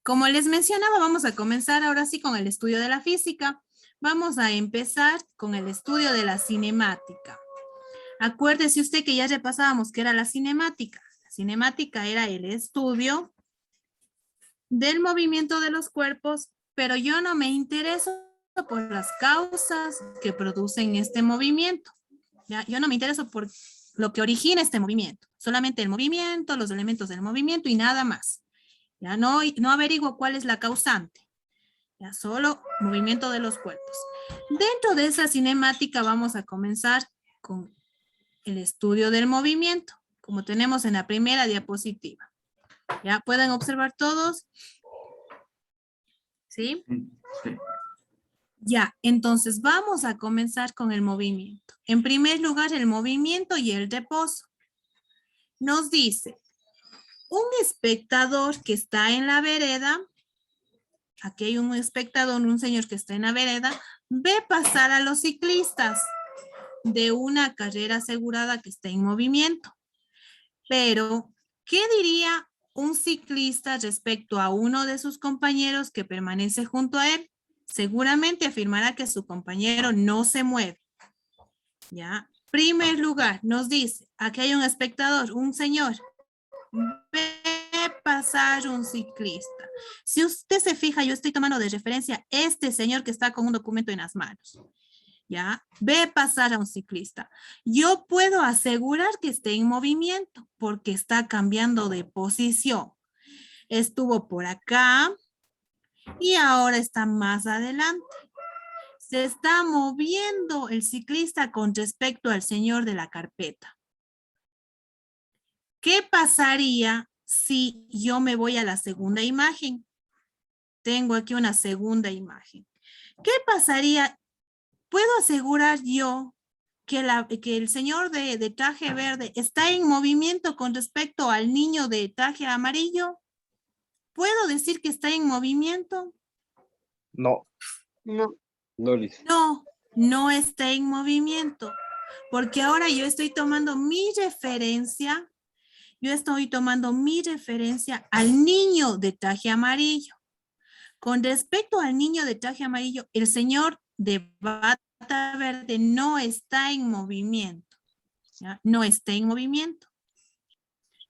Como les mencionaba, vamos a comenzar ahora sí con el estudio de la física. Vamos a empezar con el estudio de la cinemática. Acuérdese usted que ya repasábamos que era la cinemática. La cinemática era el estudio del movimiento de los cuerpos, pero yo no me intereso por las causas que producen este movimiento. ¿Ya? Yo no me intereso por lo que origina este movimiento, solamente el movimiento, los elementos del movimiento y nada más. Ya no averiguo cuál es la causante, ya solo movimiento de los cuerpos. Dentro de esa cinemática vamos a comenzar con el estudio del movimiento, como tenemos en la primera diapositiva. ¿Ya pueden observar todos? ¿Sí? Sí. Ya, entonces vamos a comenzar con el movimiento. En primer lugar, el movimiento y el reposo. Nos dice, un espectador que está en la vereda, aquí hay un espectador, un señor que está en la vereda, ve pasar a los ciclistas de una carrera asegurada que está en movimiento. Pero, ¿qué diría un ciclista respecto a uno de sus compañeros que permanece junto a él? Seguramente afirmará que su compañero no se mueve. ¿Ya? Primer lugar, nos dice, aquí hay un espectador, un señor, ve pasar un ciclista. Si usted se fija, yo estoy tomando de referencia este señor que está con un documento en las manos. ¿Ya? Ve pasar a un ciclista. Yo puedo asegurar que esté en movimiento porque está cambiando de posición. Estuvo por acá y ahora está más adelante. Se está moviendo el ciclista con respecto al señor de la carpeta. ¿Qué pasaría si yo me voy a la segunda imagen? Tengo aquí una segunda imagen. ¿Qué pasaría? ¿Puedo asegurar yo que el señor de traje verde está en movimiento con respecto al niño de traje amarillo? ¿Puedo decir que está en movimiento? No. No. No, Liz. No, no está en movimiento, porque ahora yo estoy tomando mi referencia, al niño de traje amarillo. Con respecto al niño de traje amarillo, el señor de bata verde no está en movimiento. ¿Ya? No está en movimiento.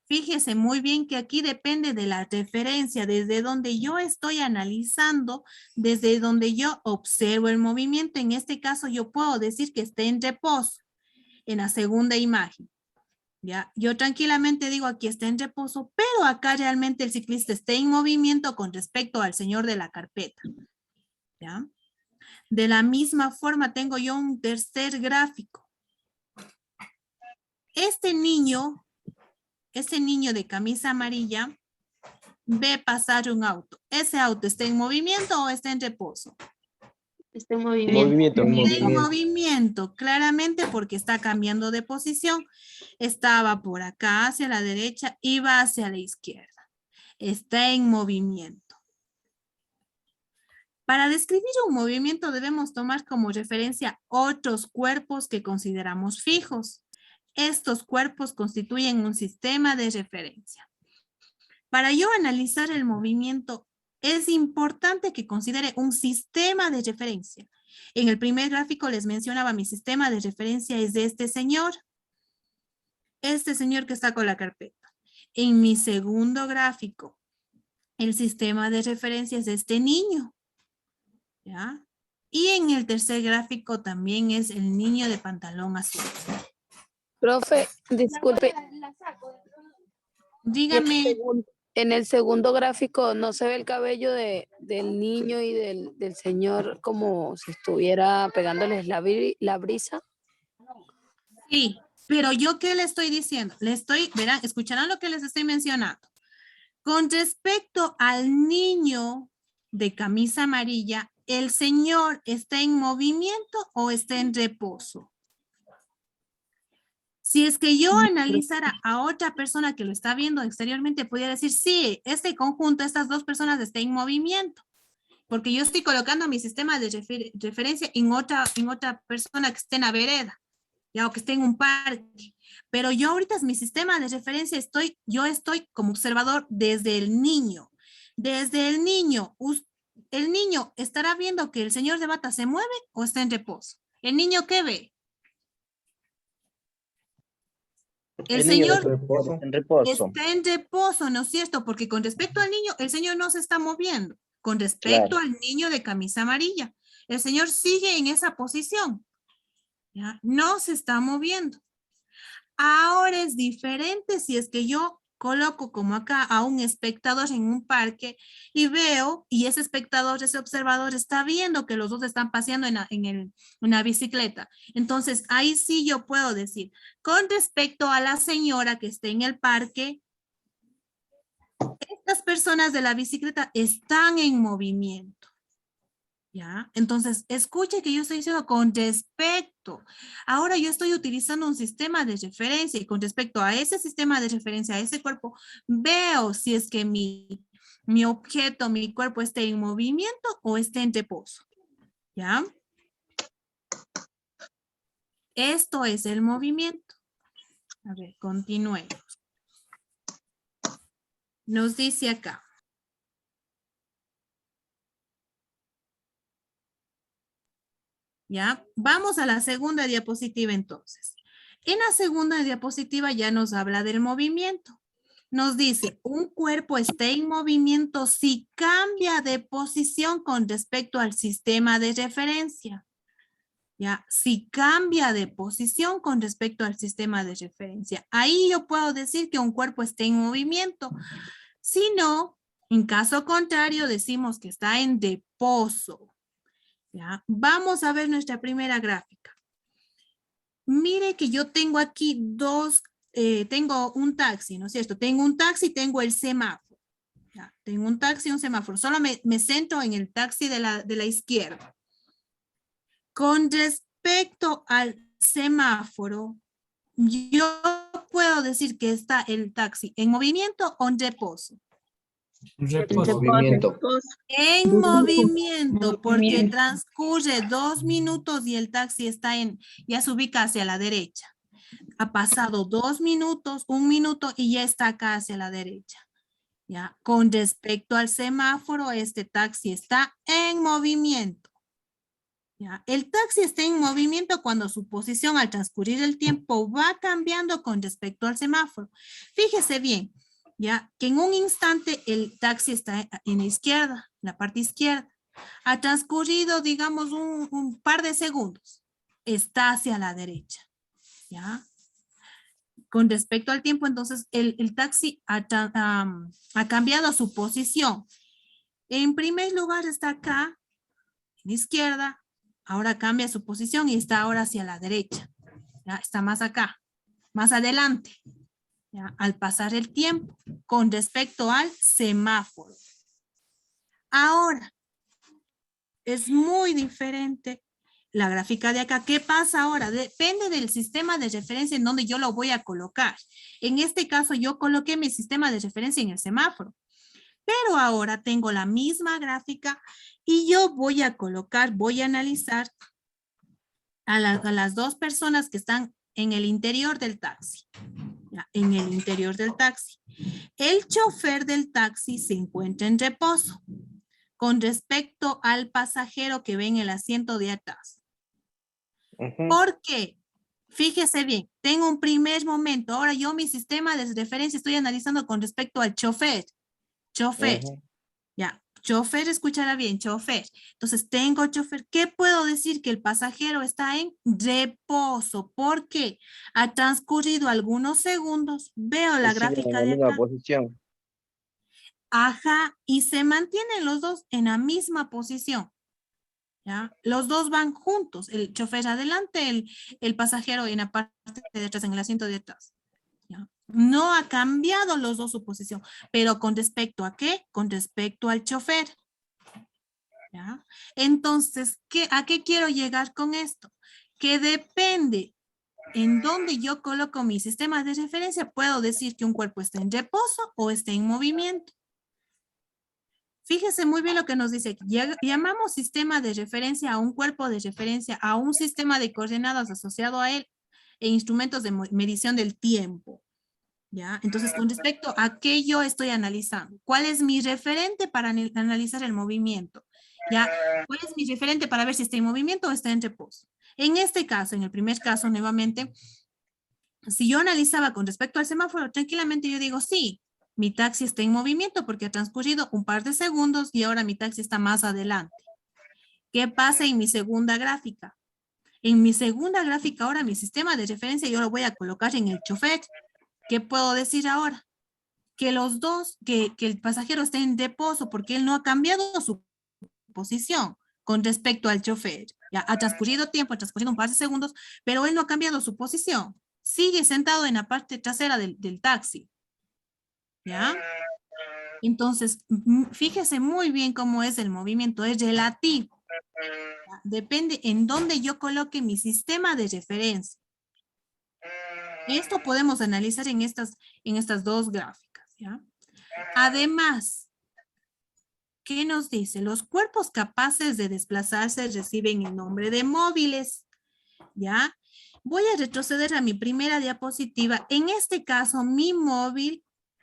Fíjese muy bien que aquí depende de la referencia, desde donde yo estoy analizando, desde donde yo observo el movimiento. En este caso yo puedo decir que está en reposo, en la segunda imagen. ¿Ya? Yo tranquilamente digo aquí está en reposo, pero acá realmente el ciclista está en movimiento con respecto al señor de la carpeta. ¿Ya? De la misma forma tengo yo un tercer gráfico. Este niño de camisa amarilla ve pasar un auto. ¿Ese auto está en movimiento o está en reposo? Está en movimiento. Está en movimiento, claramente porque está cambiando de posición. Estaba por acá hacia la derecha y va hacia la izquierda. Está en movimiento. Para describir un movimiento debemos tomar como referencia otros cuerpos que consideramos fijos. Estos cuerpos constituyen un sistema de referencia. Para yo analizar el movimiento, es importante que considere un sistema de referencia. En el primer gráfico les mencionaba mi sistema de referencia es de este señor que está con la carpeta. En mi segundo gráfico, el sistema de referencia es de este niño. ¿Ya? Y en el tercer gráfico también es el niño de pantalón azul. Profe, disculpe. Dígame. En el segundo gráfico no se ve el cabello del niño y del señor como si estuviera pegándoles la brisa. Sí, pero yo ¿qué le estoy diciendo? Verán, escucharán lo que les estoy mencionando. Con respecto al niño de camisa amarilla, ¿el señor está en movimiento o está en reposo? Si es que yo analizara a otra persona que lo está viendo exteriormente, podría decir, sí, este conjunto, estas dos personas están en movimiento, porque yo estoy colocando mi sistema de referencia en otra persona que esté en la vereda, ya, o que esté en un parque. Pero yo ahorita es mi sistema de referencia, yo estoy como observador desde el niño. Desde el niño, el niño estará viendo que el señor de bata se mueve o está en reposo. ¿El niño qué ve? El niño señor en reposo. está en reposo, ¿no es cierto? Porque con respecto al niño, el señor no se está moviendo. Con respecto Claro. al niño de camisa amarilla, el señor sigue en esa posición. ¿Ya? No se está moviendo. Ahora es diferente si es que yo coloco como acá a un espectador en un parque y veo, y ese espectador, ese observador está viendo que los dos están paseando en una bicicleta. Entonces, ahí sí yo puedo decir, con respecto a la señora que está en el parque, estas personas de la bicicleta están en movimiento. ¿Ya? Entonces, escuche que yo estoy diciendo con respecto. Ahora yo estoy utilizando un sistema de referencia y con respecto a ese sistema de referencia, a ese cuerpo, veo si es que mi objeto, mi cuerpo esté en movimiento o esté en reposo. ¿Ya? Esto es el movimiento. A ver, continuemos. Nos dice acá. ¿Ya? Vamos a la segunda diapositiva entonces. En la segunda diapositiva ya nos habla del movimiento. Nos dice, un cuerpo está en movimiento si cambia de posición con respecto al sistema de referencia. ¿Ya? Si cambia de posición con respecto al sistema de referencia. Ahí yo puedo decir que un cuerpo está en movimiento. Si no, en caso contrario, decimos que está en reposo. ¿Ya? Vamos a ver nuestra primera gráfica. Mire que yo tengo aquí tengo un taxi, ¿no es cierto? Tengo un taxi, tengo el semáforo. ¿Ya? Tengo un taxi y un semáforo. Solo me centro en el taxi de la izquierda. Con respecto al semáforo, yo puedo decir que está el taxi en movimiento o en reposo. Movimiento. En movimiento, porque transcurre 2 minutos y el taxi ya se ubica hacia la derecha. Ha pasado 2 minutos, 1 minuto y ya está acá hacia la derecha. ¿Ya? Con respecto al semáforo, este taxi está en movimiento. ¿Ya? El taxi está en movimiento cuando su posición al transcurrir el tiempo va cambiando con respecto al semáforo. Fíjese bien, ya que en un instante el taxi está en la izquierda, la parte izquierda. Ha transcurrido, digamos, un par de segundos. Está hacia la derecha. ¿Ya? Con respecto al tiempo, entonces, el taxi ha cambiado su posición. En primer lugar está acá, en la izquierda. Ahora cambia su posición y está ahora hacia la derecha. ¿Ya? Está más acá, más adelante. ¿Ya? Al pasar el tiempo, con respecto al semáforo. Ahora, es muy diferente la gráfica de acá. ¿Qué pasa ahora? Depende del sistema de referencia en donde yo lo voy a colocar. En este caso, yo coloqué mi sistema de referencia en el semáforo. Pero ahora tengo la misma gráfica y yo voy a colocar, voy a analizar a las dos personas que están en el interior del taxi. ¿Ya? En el interior del taxi. El chofer del taxi se encuentra en reposo con respecto al pasajero que ve en el asiento de atrás. ¿Por qué? Fíjese bien, tengo un primer momento. Ahora yo mi sistema de referencia estoy analizando con respecto al chofer. Chofer. Ya, chofer, escúchala bien, chofer. Entonces tengo chofer. ¿Qué puedo decir? Que el pasajero está en reposo. ¿Por qué? Ha transcurrido algunos segundos. Veo la gráfica de acá. Posición. Ajá, y se mantienen los dos en la misma posición. ¿Ya? Los dos van juntos, el chofer adelante, el pasajero en la parte de atrás, en el asiento de atrás. ¿Ya? No ha cambiado los dos su posición, pero ¿con respecto a qué? Con respecto al chofer. ¿Ya? Entonces, ¿a qué quiero llegar con esto? Que depende en donde yo coloco mi sistema de referencia, puedo decir que un cuerpo está en reposo o está en movimiento. Fíjese muy bien lo que nos dice. Llamamos sistema de referencia a un cuerpo de referencia, a un sistema de coordenadas asociado a él e instrumentos de medición del tiempo. ¿Ya? Entonces, con respecto a qué yo estoy analizando, ¿cuál es mi referente para analizar el movimiento? ¿Ya? ¿Cuál es mi referente para ver si está en movimiento o está en reposo? En este caso, en el primer caso, nuevamente, si yo analizaba con respecto al semáforo, tranquilamente yo digo, sí, mi taxi está en movimiento porque ha transcurrido un par de segundos y ahora mi taxi está más adelante. ¿Qué pasa en mi segunda gráfica? En mi segunda gráfica ahora mi sistema de referencia yo lo voy a colocar en el chofer. ¿Qué puedo decir ahora? Que los dos, que el pasajero esté en reposo porque él no ha cambiado su posición con respecto al chofer. Ya ha transcurrido tiempo, ha transcurrido un par de segundos, pero él no ha cambiado su posición. Sigue sentado en la parte trasera del taxi. ¿Ya? Entonces, fíjese muy bien cómo es el movimiento, es relativo. ¿Ya? Depende en dónde yo coloque mi sistema de referencia. Esto podemos analizar en estas dos gráficas, ¿ya? Además, ¿qué nos dice? Los cuerpos capaces de desplazarse reciben el nombre de móviles, ¿ya? Voy a retroceder a mi primera diapositiva. En este caso, mi móvil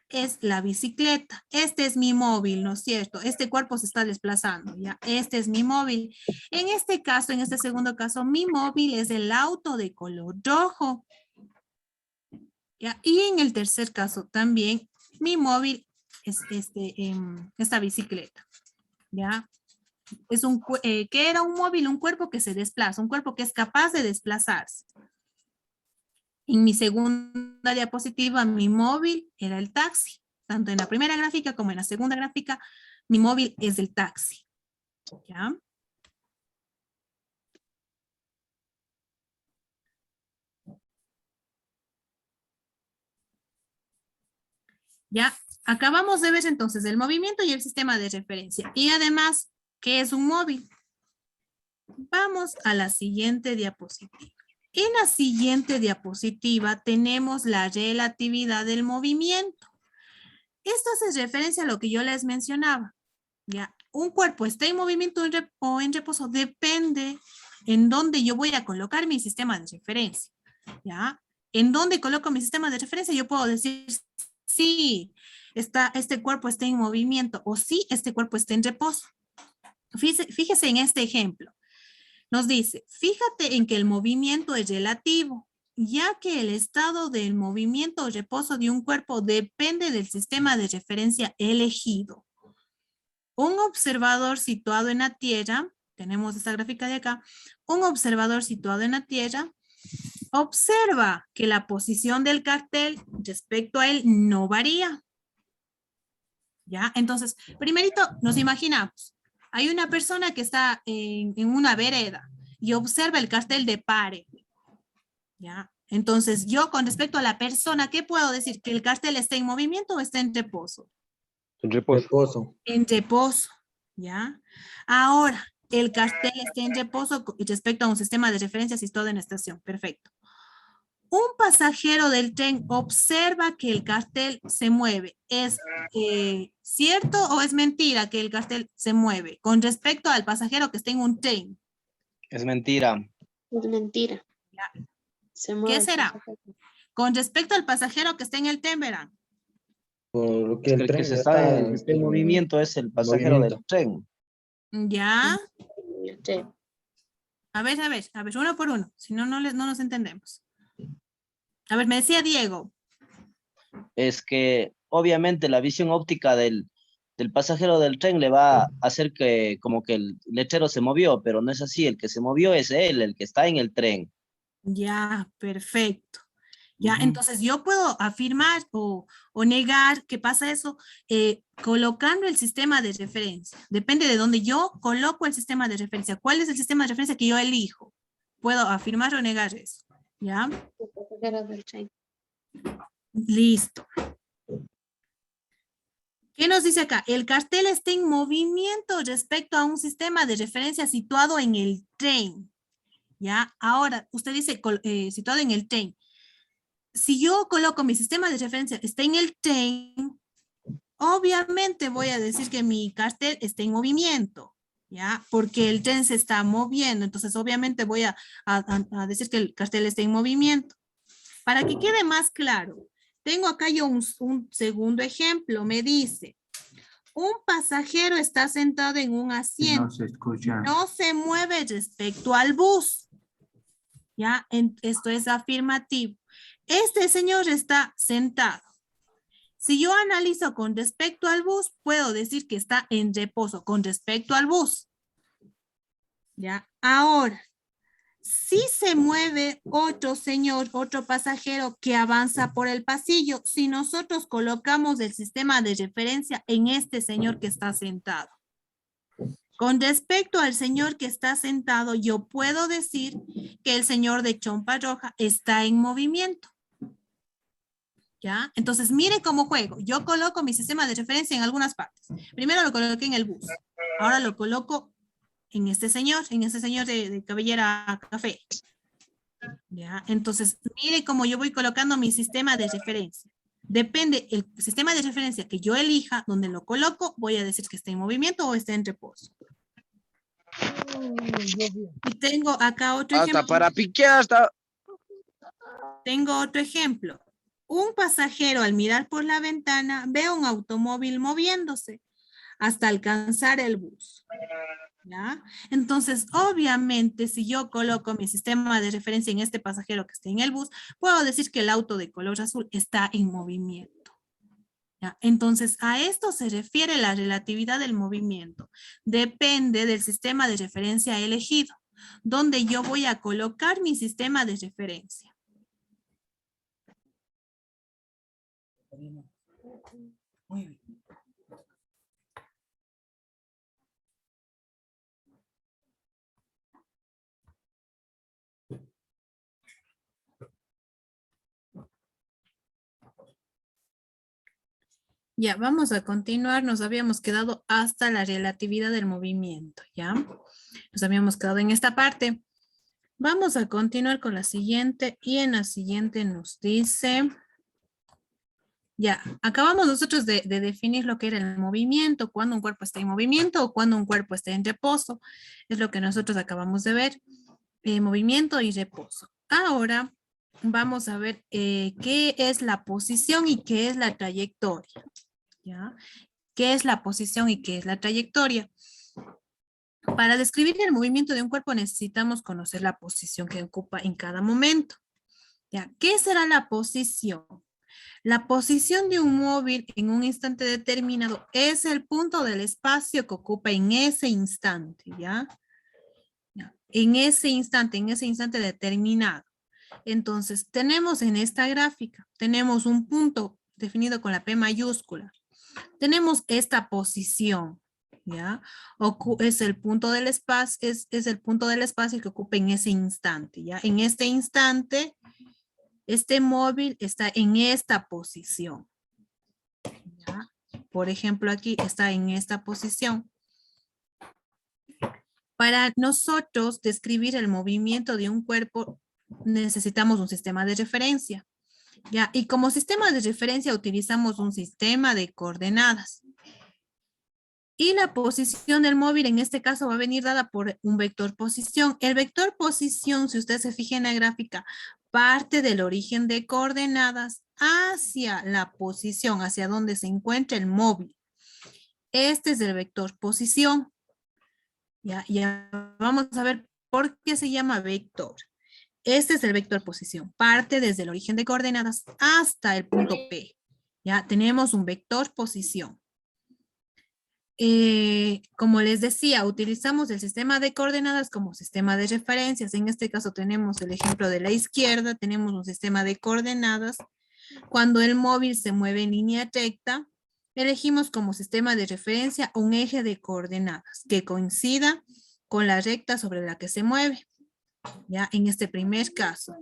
es la bicicleta. Este es mi móvil, ¿no es cierto? Este cuerpo se está desplazando, ¿ya? Este es mi móvil. En este caso, en este segundo caso, mi móvil es el auto de color rojo, ¿ya? Y en el tercer caso también, mi móvil es esta bicicleta, ¿ya? Es ¿qué era un móvil? Un cuerpo que se desplaza, un cuerpo que es capaz de desplazarse. En mi segunda diapositiva, mi móvil era el taxi. Tanto en la primera gráfica como en la segunda gráfica, mi móvil es el taxi, ¿ya? Ya, acabamos de ver entonces el movimiento y el sistema de referencia. Y además, ¿qué es un móvil? Vamos a la siguiente diapositiva. En la siguiente diapositiva tenemos la relatividad del movimiento. Esto hace referencia a lo que yo les mencionaba. ¿Ya? Un cuerpo está en movimiento o en reposo, depende en dónde yo voy a colocar mi sistema de referencia. ¿Ya? En dónde coloco mi sistema de referencia, yo puedo decir sí, este cuerpo está en movimiento o sí, este cuerpo está en reposo. Fíjese en este ejemplo. Nos dice, fíjate en que el movimiento es relativo, ya que el estado del movimiento o reposo de un cuerpo depende del sistema de referencia elegido. Un observador situado en la Tierra, tenemos esta gráfica de acá, un observador situado en la Tierra observa que la posición del cartel respecto a él no varía. ¿Ya? Entonces, primerito nos imaginamos, hay una persona que está en una vereda y observa el cartel de pare. ¿Ya? Entonces, yo con respecto a la persona, ¿qué puedo decir? ¿Que el cartel está en movimiento o está en reposo? En reposo. En reposo, ¿ya? Ahora, el cartel está en reposo respecto a un sistema de referencia situado en la estación. Perfecto. Un pasajero del tren observa que el cartel se mueve. ¿Es cierto o es mentira que el cartel se mueve con respecto al pasajero que está en un tren? Es mentira. Es mentira. Ya. Se mueve ¿Qué el será? pasajero. Con respecto al pasajero que está en el tren, verán. Por lo que Es que el el tren que se está está en movimiento es el pasajero del tren. ¿Ya? El tren. A ver, uno por uno. Si no, no nos entendemos. A ver, me decía Diego. Es que obviamente la visión óptica del pasajero del tren le va a hacer que como que el letrero se movió, pero no es así, el que se movió es él, el que está en el tren. Ya, perfecto. Ya, Ujú. entonces yo puedo afirmar o negar que pasa eso colocando el sistema de referencia. Depende de dónde yo coloco el sistema de referencia. ¿Cuál es el sistema de referencia que yo elijo? Puedo afirmar o negar eso. ¿Ya? El pasajero del tren. Listo. ¿Qué nos dice acá? El cartel está en movimiento respecto a un sistema de referencia situado en el tren. ¿Ya? Ahora, usted dice situado en el tren. Si yo coloco mi sistema de referencia está en el tren, obviamente voy a decir que mi cartel está en movimiento, ¿ya? Porque el tren se está moviendo, entonces obviamente voy a decir que el cartel está en movimiento. Para que quede más claro, Tengo acá yo un segundo ejemplo. Me dice, un pasajero está sentado en un asiento. No se escucha. No se mueve respecto al bus. ¿Ya? Esto es afirmativo. Este señor está sentado. Si yo analizo con respecto al bus, puedo decir que está en reposo con respecto al bus. ¿Ya? Ahora, si se mueve otro señor, otro pasajero que avanza por el pasillo, si nosotros colocamos el sistema de referencia en este señor que está sentado. Con respecto al señor que está sentado, yo puedo decir que el señor de chompa roja está en movimiento. ¿Ya? Entonces, mire cómo juego. Yo coloco mi sistema de referencia en algunas partes. Primero lo coloqué en el bus. Ahora lo coloco en este señor de cabellera café. ¿Ya? Entonces, mire cómo yo voy colocando mi sistema de referencia. Depende el sistema de referencia que yo elija, donde lo coloco, voy a decir que está en movimiento o está en reposo. Y tengo acá otro ejemplo. Hasta para piquear, hasta... Tengo otro ejemplo. Un pasajero al mirar por la ventana ve un automóvil moviéndose hasta alcanzar el bus. ¿Ya? Entonces, obviamente, si yo coloco mi sistema de referencia en este pasajero que está en el bus, puedo decir que el auto de color azul está en movimiento. ¿Ya? Entonces, a esto se refiere la relatividad del movimiento. Depende del sistema de referencia elegido, donde yo voy a colocar mi sistema de referencia. Muy bien. Ya, vamos a continuar. Nos habíamos quedado hasta la relatividad del movimiento, ¿ya? Nos habíamos quedado en esta parte. Vamos a continuar con la siguiente y en la siguiente nos dice... Ya, acabamos nosotros de definir lo que era el movimiento, cuando un cuerpo está en movimiento o cuando un cuerpo está en reposo. Es lo que nosotros acabamos de ver, movimiento y reposo. Ahora vamos a ver qué es la posición y qué es la trayectoria. ¿Ya? ¿Qué es la posición y qué es la trayectoria? Para describir el movimiento de un cuerpo necesitamos conocer la posición que ocupa en cada momento. ¿Ya? ¿Qué será la posición? La posición de un móvil en un instante determinado es el punto del espacio que ocupa en ese instante, ¿ya? En ese instante determinado. Entonces, tenemos en esta gráfica, tenemos un punto definido con la P mayúscula. Tenemos esta posición, ¿ya? Es el punto del espacio, es el punto del espacio que ocupa en ese instante, ¿ya? En este instante, este móvil está en esta posición. ¿Ya? Por ejemplo, aquí está en esta posición. Para nosotros describir el movimiento de un cuerpo, necesitamos un sistema de referencia. ¿Ya? Y como sistema de referencia utilizamos un sistema de coordenadas. Y la posición del móvil en este caso va a venir dada por un vector posición. El vector posición, si usted se fija en la gráfica, parte del origen de coordenadas hacia la posición, hacia donde se encuentra el móvil. Este es el vector posición. Ya vamos a ver por qué se llama vector. Este es el vector posición. Parte desde el origen de coordenadas hasta el punto P. Ya tenemos un vector posición. Como les decía, utilizamos el sistema de coordenadas como sistema de referencias. En este caso tenemos el ejemplo de la izquierda, tenemos un sistema de coordenadas. Cuando el móvil se mueve en línea recta, elegimos como sistema de referencia un eje de coordenadas que coincida con la recta sobre la que se mueve. Ya, en este primer caso.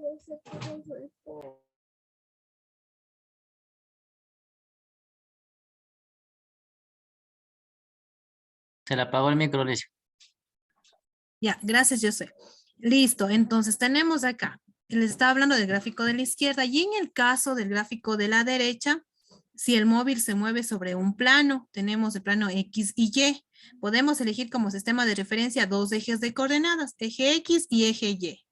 Se le apagó el micro, Alicia. Ya, gracias, José. Listo, entonces tenemos acá, les estaba hablando del gráfico de la izquierda y en el caso del gráfico de la derecha, si el móvil se mueve sobre un plano, tenemos el plano X y Y. Podemos elegir como sistema de referencia dos ejes de coordenadas, eje X y eje Y.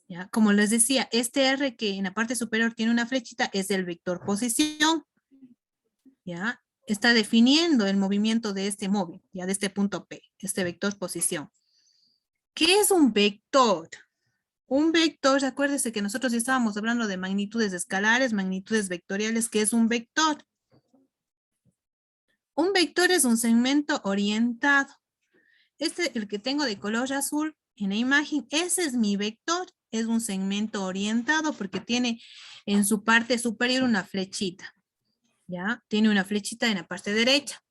¿Ya? Como les decía, este R que en la parte superior tiene una flechita es el vector posición. ¿Ya? Está definiendo el movimiento de este móvil, ya de este punto P, este vector posición. ¿Qué es un vector? Un vector, acuérdense que nosotros ya estábamos hablando de magnitudes escalares, magnitudes vectoriales. ¿Qué es un vector? Un vector es un segmento orientado. Este, el que tengo de color azul en la imagen, ese es mi vector. Es un segmento orientado porque tiene en su parte superior una flechita. ¿Ya? Tiene una flechita en la parte derecha.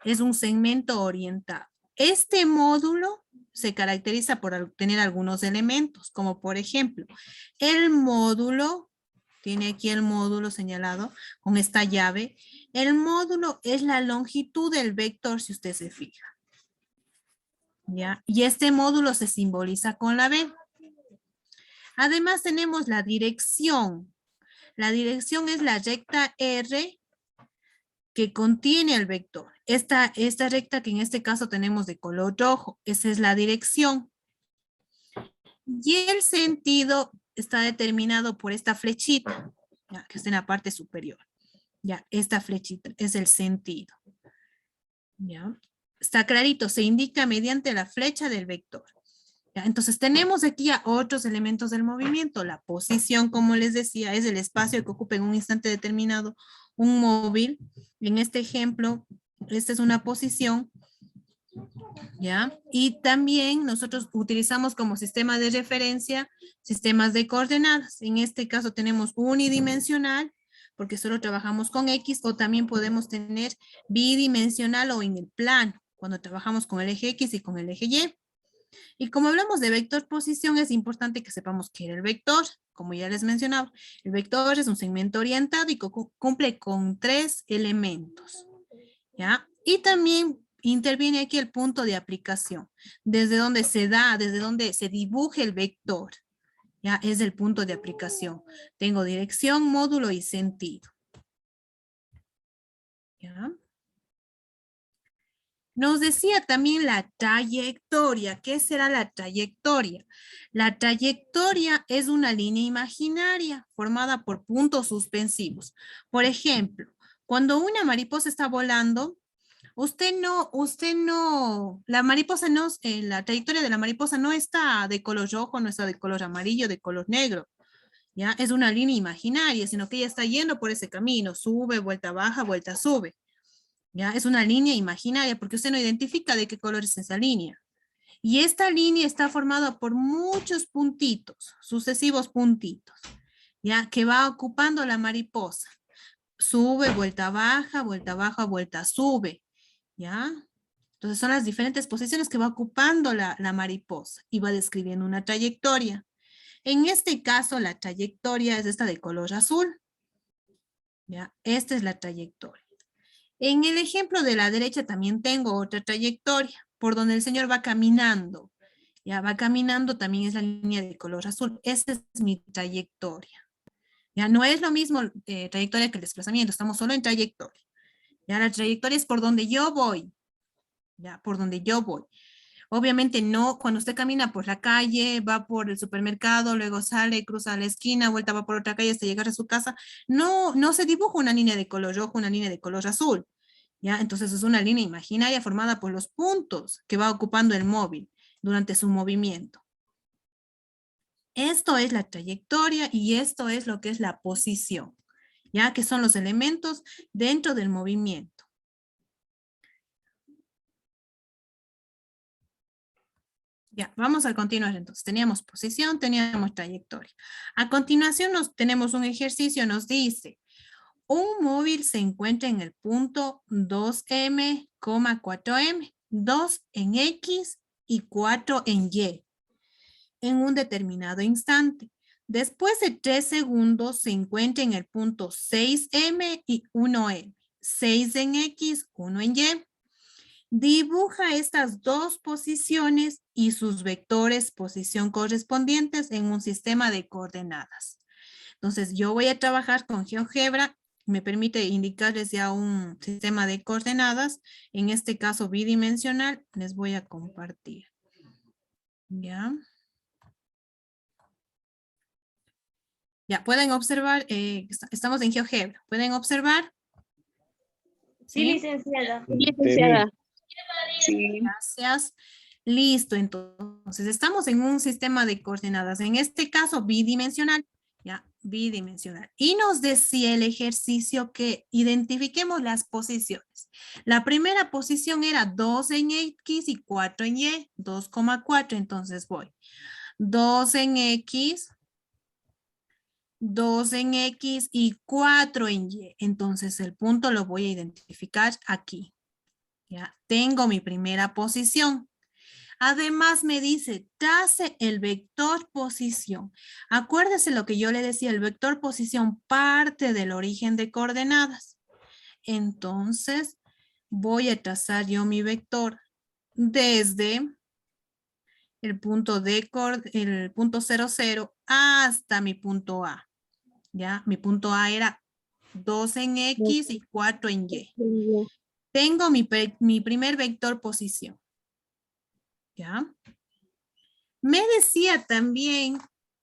Es un segmento orientado. Este módulo se caracteriza por tener algunos elementos, como por ejemplo, el módulo, tiene aquí el módulo señalado con esta llave. El módulo es la longitud del vector, si usted se fija. ¿Ya? Y este módulo se simboliza con la B. Además tenemos la dirección. La dirección es la recta R que contiene el vector. Esta recta que en este caso tenemos de color rojo, esa es la dirección. Y el sentido está determinado por esta flechita, ya, que está en la parte superior. Ya, esta flechita es el sentido. Ya, está clarito, se indica mediante la flecha del vector. Ya, entonces tenemos aquí ya otros elementos del movimiento. La posición, como les decía, es el espacio que ocupa en un instante determinado un móvil. En este ejemplo, esta es una posición, ¿ya? Y también nosotros utilizamos como sistema de referencia sistemas de coordenadas. En este caso tenemos unidimensional, porque solo trabajamos con X, o también podemos tener bidimensional o en el plano, cuando trabajamos con el eje X y con el eje Y. Y como hablamos de vector posición, es importante que sepamos qué era el vector. Como ya les mencionaba, el vector es un segmento orientado y cumple con 3 elementos. ¿Ya? Y también interviene aquí el punto de aplicación. Desde donde se da, desde donde se dibuje el vector. Ya es el punto de aplicación. Tengo dirección, módulo y sentido. ¿Ya? Nos decía también la trayectoria. ¿Qué será la trayectoria? La trayectoria es una línea imaginaria formada por puntos suspensivos. Por ejemplo, cuando una mariposa está volando, la trayectoria de la mariposa no está de color rojo, no está de color amarillo, de color negro. ¿Ya? Es una línea imaginaria, sino que ella está yendo por ese camino, sube, vuelta baja, vuelta sube. ¿Ya? Es una línea imaginaria porque usted no identifica de qué color es esa línea. Y esta línea está formada por muchos puntitos, sucesivos puntitos, ¿ya? Que va ocupando la mariposa. Sube, vuelta baja, vuelta sube, ¿ya? Entonces son las diferentes posiciones que va ocupando la mariposa y va describiendo una trayectoria. En este caso, la trayectoria es esta de color azul, ¿ya? Esta es la trayectoria. En el ejemplo de la derecha también tengo otra trayectoria, por donde el señor va caminando. Ya va caminando, también es la línea de color azul. Esa es mi trayectoria. Ya no es lo mismo trayectoria que el desplazamiento, estamos solo en trayectoria. Ya la trayectoria es por donde yo voy. Ya, por donde yo voy. Obviamente no, cuando usted camina por la calle, va por el supermercado, luego sale, cruza la esquina, vuelta va por otra calle hasta llegar a su casa, no se dibuja una línea de color rojo, una línea de color azul. ¿Ya? Entonces es una línea imaginaria formada por los puntos que va ocupando el móvil durante su movimiento. Esto es la trayectoria y esto es lo que es la posición, ¿ya? Que son los elementos dentro del movimiento. Ya, vamos a continuar entonces. Teníamos posición, teníamos trayectoria. A continuación tenemos un ejercicio, nos dice, un móvil se encuentra en el punto 2M, 4M, 2 en X y 4 en Y, en un determinado instante. Después de 3 segundos se encuentra en el punto 6M y 1M, 6 en X, 1 en Y. Dibuja estas dos posiciones y sus vectores posición correspondientes en un sistema de coordenadas. Entonces yo voy a trabajar con GeoGebra, me permite indicarles ya un sistema de coordenadas, en este caso bidimensional, les voy a compartir. ¿Ya? Ya, pueden observar, estamos en GeoGebra. ¿Pueden observar? Sí, licenciada. Licenciada. Sí. Gracias. Listo, entonces estamos en un sistema de coordenadas, en este caso bidimensional, ya, bidimensional. Y nos decía el ejercicio que identifiquemos las posiciones. La primera posición era 2 en X y 4 en Y, 2,4, entonces voy. 2 en X, 2 en X y 4 en Y. Entonces el punto lo voy a identificar aquí. Ya, tengo mi primera posición. Además me dice, trace el vector posición. Acuérdese lo que yo le decía, el vector posición parte del origen de coordenadas. Entonces, voy a trazar yo mi vector desde el punto el punto 0, 0 hasta mi punto A. ¿Ya? Mi punto A era 2 en X y 4 en Y. Tengo mi primer vector posición. ¿Ya? Me decía también,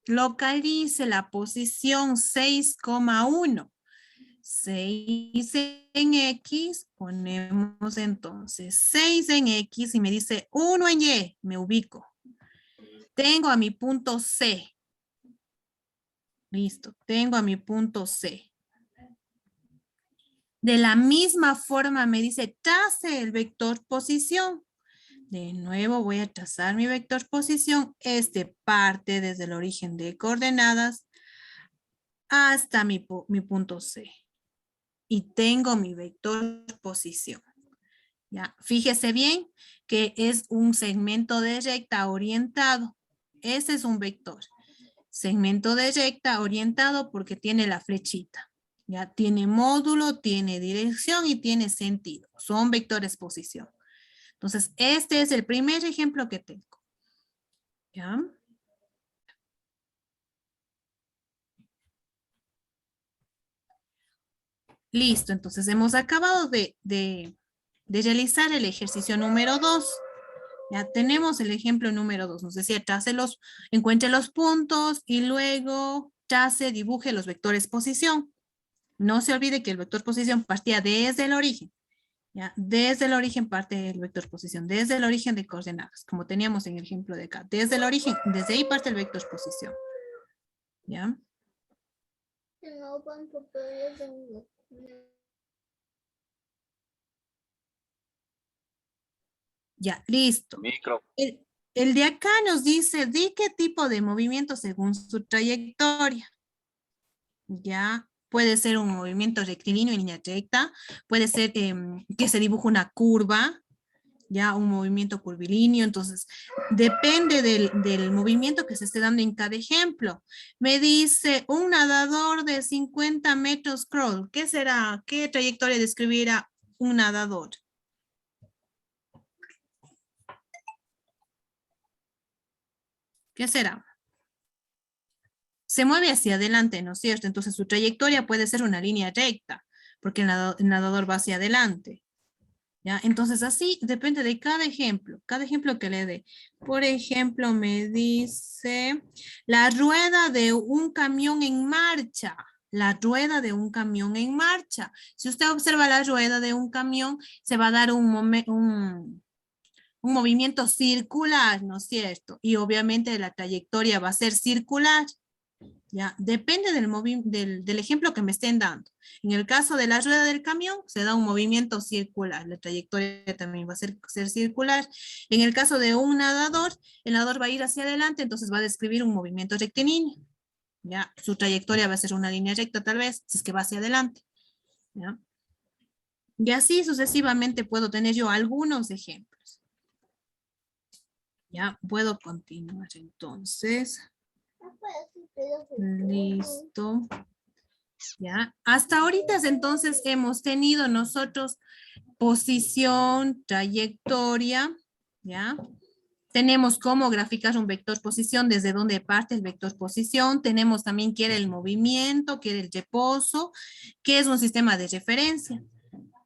localice la posición 6,1. 6 en X, ponemos entonces 6 en X y me dice 1 en Y, me ubico. Tengo a mi punto C. Listo, tengo a mi punto C. De la misma forma me dice, trace el vector posición. De nuevo voy a trazar mi vector posición. Este parte desde el origen de coordenadas hasta mi punto C. Y tengo mi vector posición. ¿Ya? Fíjese bien que es un segmento de recta orientado. Ese es un vector. Segmento de recta orientado porque tiene la flechita. Ya tiene módulo, tiene dirección y tiene sentido. Son vectores posición. Entonces, este es el primer ejemplo que tengo. ¿Ya? Listo, entonces hemos acabado de realizar el ejercicio número 2. Ya tenemos el ejemplo número 2. Nos decía, encuentre los puntos y luego dibuje los vectores posición. No se olvide que el vector posición partía desde el origen. ¿Ya? Desde el origen parte el vector posición, desde el origen de coordenadas, como teníamos en el ejemplo de acá. Desde el origen, desde ahí parte el vector posición. ¿Ya? Ya, listo. El de acá nos dice, di qué tipo de movimiento según su trayectoria. Ya, puede ser un movimiento rectilíneo en línea recta, puede ser que se dibuja una curva, ya un movimiento curvilíneo, entonces depende del movimiento que se esté dando en cada ejemplo. Me dice un nadador de 50 metros crawl, ¿qué será? ¿Qué trayectoria describirá un nadador? ¿Qué será? Se mueve hacia adelante, ¿no es cierto? Entonces su trayectoria puede ser una línea recta, porque el nadador va hacia adelante. ¿Ya? Entonces así depende de cada ejemplo que le dé. Por ejemplo, me dice la rueda de un camión en marcha. La rueda de un camión en marcha. Si usted observa la rueda de un camión, se va a dar un movimiento circular, ¿no es cierto? Y obviamente la trayectoria va a ser circular. ¿Ya? Depende del ejemplo que me estén dando. En el caso de la rueda del camión, se da un movimiento circular. La trayectoria también va a ser circular. En el caso de un nadador, el nadador va a ir hacia adelante, entonces va a describir un movimiento rectilíneo. ¿Ya? Su trayectoria va a ser una línea recta, tal vez, si es que va hacia adelante. ¿Ya? Y así sucesivamente puedo tener yo algunos ejemplos. Ya, puedo continuar entonces. Listo. Ya, hasta ahorita entonces hemos tenido nosotros posición, trayectoria, ¿ya? Tenemos cómo graficar un vector posición, desde dónde parte el vector posición. Tenemos también qué era el movimiento, qué era el reposo, qué es un sistema de referencia.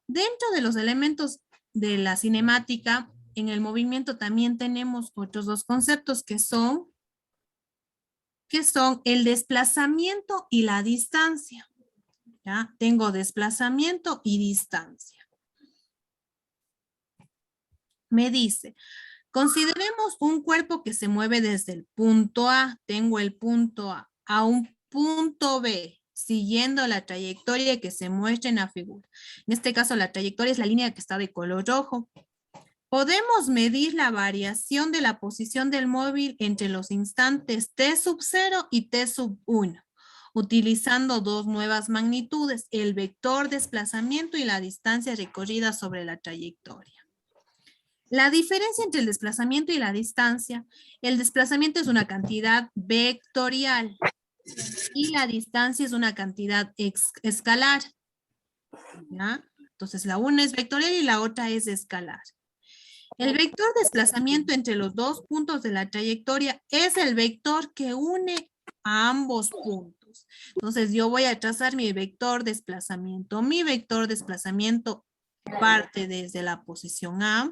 Dentro de los elementos de la cinemática, en el movimiento también tenemos otros dos conceptos que son que son el desplazamiento y la distancia. ¿Ya? Tengo desplazamiento y distancia. Me dice, consideremos un cuerpo que se mueve desde el punto A, tengo el punto A un punto B, siguiendo la trayectoria que se muestra en la figura. En este caso, la trayectoria es la línea que está de color rojo. Podemos medir la variación de la posición del móvil entre los instantes t sub 0 y t sub 1, utilizando dos nuevas magnitudes, el vector desplazamiento y la distancia recorrida sobre la trayectoria. La diferencia entre el desplazamiento y la distancia, el desplazamiento es una cantidad vectorial y la distancia es una cantidad escalar. ¿Ya? Entonces la una es vectorial y la otra es escalar. El vector desplazamiento entre los dos puntos de la trayectoria es el vector que une a ambos puntos. Entonces yo voy a trazar mi vector desplazamiento. Mi vector desplazamiento parte desde la posición A,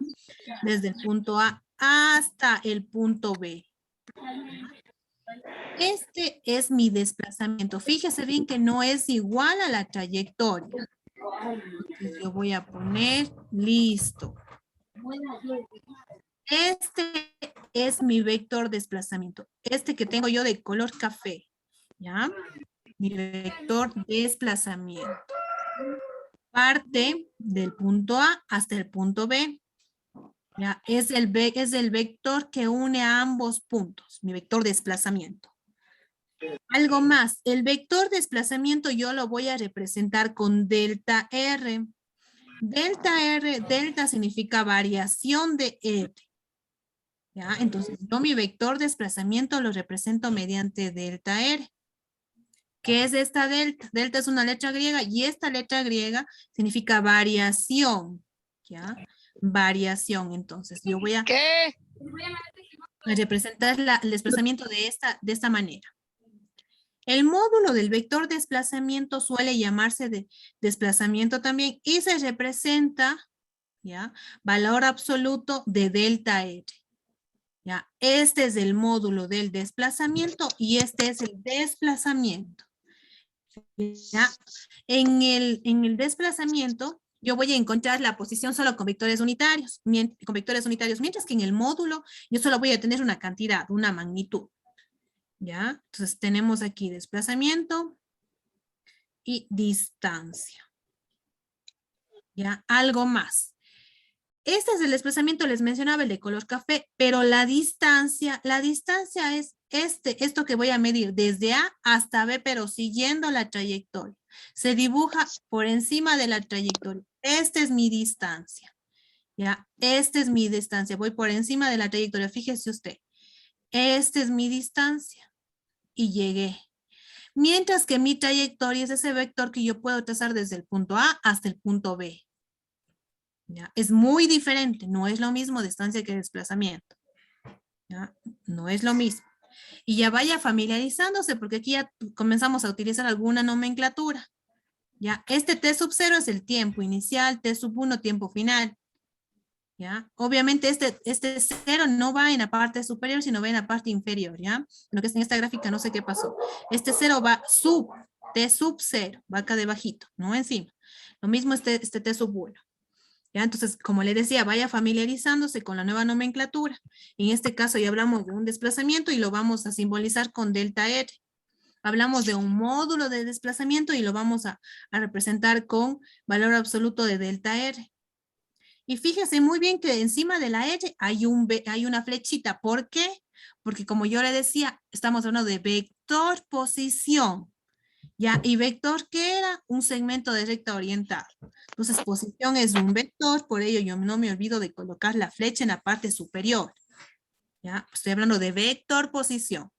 desde el punto A hasta el punto B. Este es mi desplazamiento. Fíjese bien que no es igual a la trayectoria. Entonces yo voy a poner listo. Este es mi vector desplazamiento. Este que tengo yo de color café. ¿Ya? Mi vector desplazamiento. Parte del punto A hasta el punto B. ¿Ya? Es el vector que une a ambos puntos. Mi vector desplazamiento. Algo más. El vector desplazamiento yo lo voy a representar con delta R. Delta significa variación de R. ¿Ya? Entonces, yo mi vector desplazamiento lo represento mediante delta R. ¿Qué es esta delta? Delta es una letra griega y esta letra griega significa variación. ¿Ya? Variación. Entonces, yo voy a representar el desplazamiento de esta manera. El módulo del vector desplazamiento suele llamarse de desplazamiento también y se representa, ¿ya? Valor absoluto de delta R. ¿Ya? Este es el módulo del desplazamiento y este es el desplazamiento. ¿Ya? En el desplazamiento yo voy a encontrar la posición solo con vectores unitarios, mientras que en el módulo yo solo voy a tener una cantidad, una magnitud. ¿Ya? Entonces tenemos aquí desplazamiento y distancia. ¿Ya? Algo más. Este es el desplazamiento, les mencionaba el de color café, pero la distancia es esto que voy a medir desde A hasta B, pero siguiendo la trayectoria. Se dibuja por encima de la trayectoria. Esta es mi distancia. ¿Ya? Esta es mi distancia. Voy por encima de la trayectoria. Fíjese usted. Esta es mi distancia. Y llegué. Mientras que mi trayectoria es ese vector que yo puedo trazar desde el punto A hasta el punto B. ¿Ya? Es muy diferente, no es lo mismo distancia que desplazamiento. ¿Ya? No es lo mismo. Y ya vaya familiarizándose porque aquí ya comenzamos a utilizar alguna nomenclatura. ¿Ya? Este T sub 0 es el tiempo inicial, T sub 1 tiempo final. ¿Ya? Obviamente este 0 no va en la parte superior, sino va en la parte inferior, ¿ya? Lo que está en esta gráfica no sé qué pasó. Este 0 va T sub 0, va acá debajito, no encima. Lo mismo este T sub 1. ¿Ya? Entonces, como le decía, vaya familiarizándose con la nueva nomenclatura. En este caso ya hablamos de un desplazamiento y lo vamos a simbolizar con delta R. Hablamos de un módulo de desplazamiento y lo vamos a representar con valor absoluto de delta R. Y fíjese muy bien que encima de la R hay una flechita. ¿Por qué? Porque como yo le decía, estamos hablando de vector posición. ¿Ya? ¿Y vector qué era? Un segmento de recta orientada. Entonces, posición es un vector, por ello yo no me olvido de colocar la flecha en la parte superior. ¿Ya? Estoy hablando de vector posición.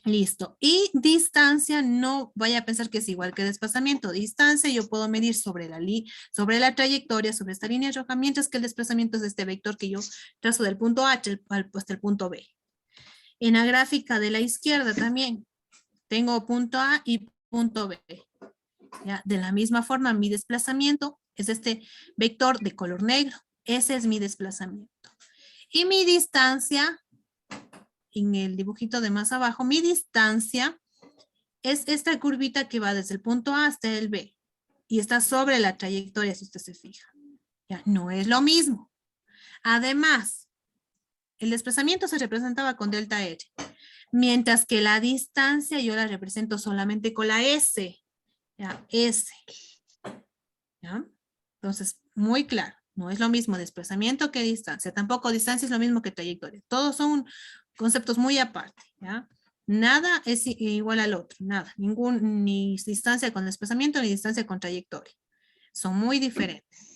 Listo. Y distancia, no vaya a pensar que es igual que desplazamiento. Distancia yo puedo medir sobre la trayectoria, sobre esta línea roja, mientras que el desplazamiento es este vector que yo trazo del punto A hasta el punto B. En la gráfica de la izquierda también tengo punto A y punto B. ¿Ya? De la misma forma, mi desplazamiento es este vector de color negro. Ese es mi desplazamiento. Y mi distancia en el dibujito de más abajo, mi distancia es esta curvita que va desde el punto A hasta el B y está sobre la trayectoria, si usted se fija. Ya, no es lo mismo. Además, el desplazamiento se representaba con delta R, mientras que la distancia yo la represento solamente con la S. Ya, S. ¿Ya? Entonces, muy claro, no es lo mismo desplazamiento que distancia, tampoco distancia es lo mismo que trayectoria. Todos son conceptos muy aparte, ¿ya? Nada es igual al otro, nada, ni distancia con desplazamiento ni distancia con trayectoria. Son muy diferentes.